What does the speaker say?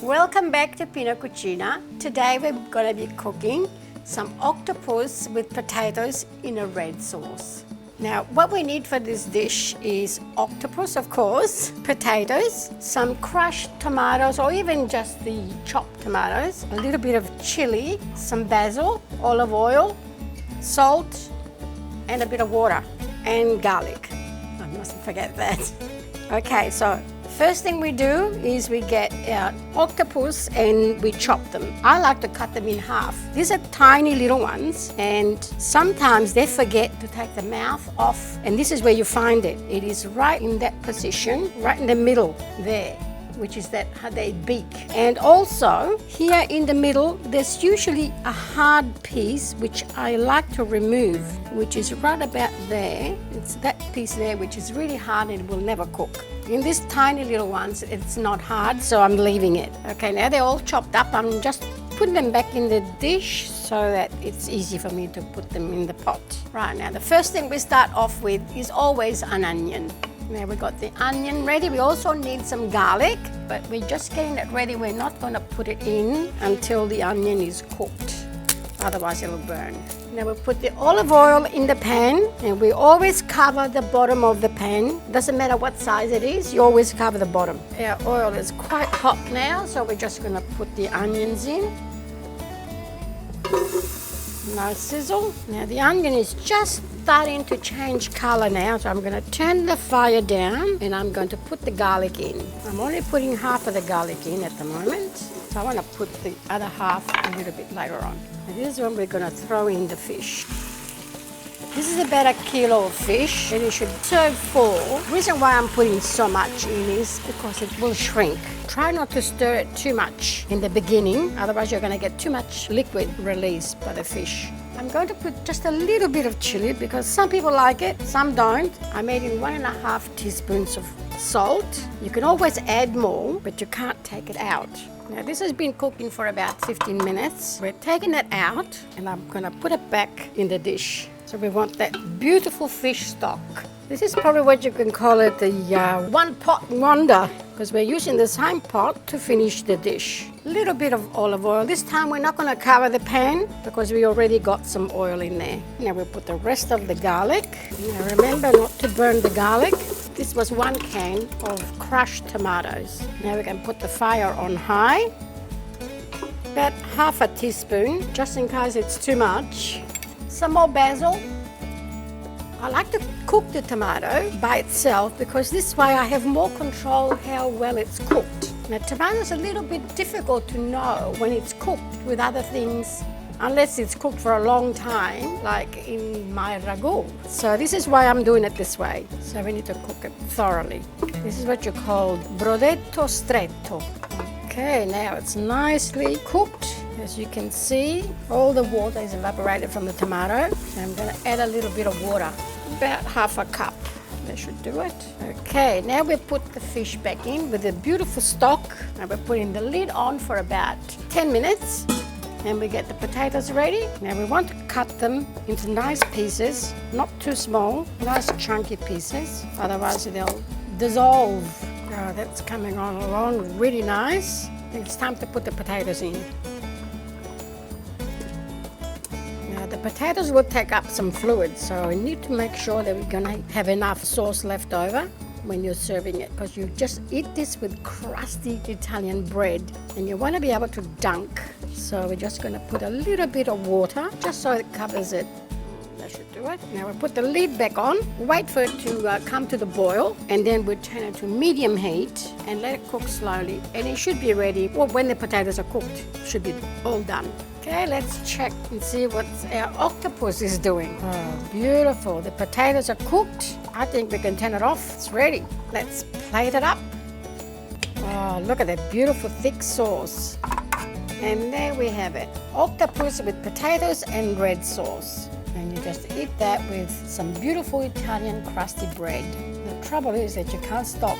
Welcome back to Pina Cucina. Today we're going to be cooking some octopus with potatoes in a red sauce. Now what we need for this dish is octopus, of course, potatoes, some crushed tomatoes or even just the chopped tomatoes, a little bit of chili, some basil, olive oil, salt and a bit of water and garlic. I mustn't forget that. Okay, so first thing we do is we get our octopus and we chop them. I like to cut them in half. These are tiny little ones and sometimes they forget to take the mouth off, and this is where you find it. It is right in that position, right in the middle there, which is that their beak. And also here in the middle there's usually a hard piece which I like to remove, which is right about there. It's that piece there which is really hard and it will never cook. In these tiny little ones it's not hard, so I'm leaving it. Okay, now they're all chopped up. I'm just putting them back in the dish so that it's easy for me to put them in the pot. Right, now the first thing we start off with is always an onion. Now we've got the onion ready. We also need some garlic, but we're just getting it ready. We're not going to put it in until the onion is cooked, otherwise it'll burn. Now we'll put the olive oil in the pan, and we always cover the bottom of the pan. Doesn't matter what size it is, you always cover the bottom. Our oil is quite hot now, so we're just going to put the onions in. Nice sizzle. Now the onion is just starting to change color now, so I'm going to turn the fire down and I'm going to put the garlic in. I'm only putting half of the garlic in at the moment, so I want to put the other half a little bit later on. And this is when we're going to throw in the fish. This is about 1 kilo of fish and it should serve full. The reason why I'm putting so much in is because it will shrink. Try not to stir it too much in the beginning, otherwise you're going to get too much liquid released by the fish. I'm going to put just a little bit of chili because some people like it, some don't. I made in 1.5 teaspoons of salt. You can always add more, but you can't take it out. Now this has been cooking for about 15 minutes. We're taking it out and I'm going to put it back in the dish. So we want that beautiful fish stock. This is probably what you can call it, the one pot wonder, because we're using the same pot to finish the dish. A little bit of olive oil. This time we're not going to cover the pan because we already got some oil in there. Now we'll put the rest of the garlic. Now remember not to burn the garlic. This was 1 can of crushed tomatoes. Now we can put the fire on high. About 1/2 teaspoon, just in case it's too much. Some more basil. I like to cook the tomato by itself because this way I have more control how well it's cooked. Now tomato is a little bit difficult to know when it's cooked with other things, unless it's cooked for a long time, like in my ragu. So this is why I'm doing it this way. So we need to cook it thoroughly. This is what you call brodetto stretto. Okay, now it's nicely cooked. As you can see, all the water is evaporated from the tomato. I'm going to add a little bit of water, about 1/2 cup. That should do it. Okay, now we put the fish back in with the beautiful stock. And we're putting the lid on for about 10 minutes. And we get the potatoes ready. Now we want to cut them into nice pieces, not too small, nice chunky pieces. Otherwise they'll dissolve. Oh, that's coming on along really nice. I think it's time to put the potatoes in. Now the potatoes will take up some fluid, so we need to make sure that we're going to have enough sauce left over when you're serving it, because you just eat this with crusty Italian bread and you want to be able to dunk. So we're just going to put a little bit of water just so it covers it. That should do it. Now we'll put the lid back on, wait for it to come to the boil, and then we'll turn it to medium heat and let it cook slowly. And it should be ready, well, when the potatoes are cooked, it should be all done. Okay, let's check and see what our octopus is doing. Oh, beautiful. The potatoes are cooked. I think we can turn it off. It's ready. Let's plate it up. Oh, look at that beautiful thick sauce. And there we have it. Octopus with potatoes and red sauce. And you just eat that with some beautiful Italian crusty bread. The trouble is that you can't stop